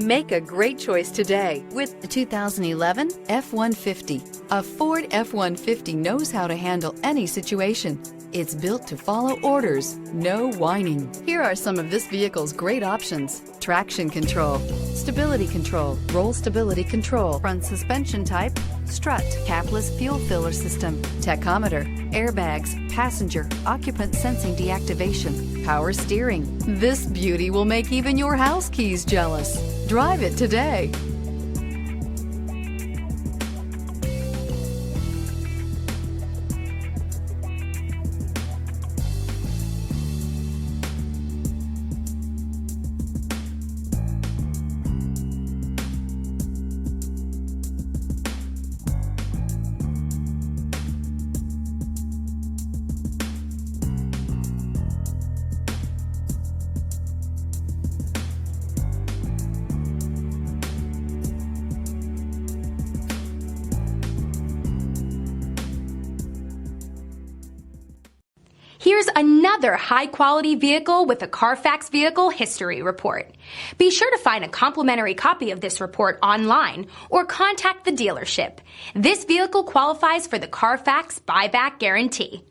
Make a great choice today with the 2011 F-150. A Ford F-150 knows how to handle any situation. It's built to follow orders, no whining. Here are some of this vehicle's great options: traction control, stability control, roll stability control, front suspension type, strut, capless fuel filler system, tachometer, airbags, passenger, occupant sensing deactivation, power steering. This beauty will make even your house keys jealous. Drive it today. Here's another high-quality vehicle with a Carfax Vehicle History Report. Be sure to find a complimentary copy of this report online or contact the dealership. This vehicle qualifies for the Carfax Buyback Guarantee.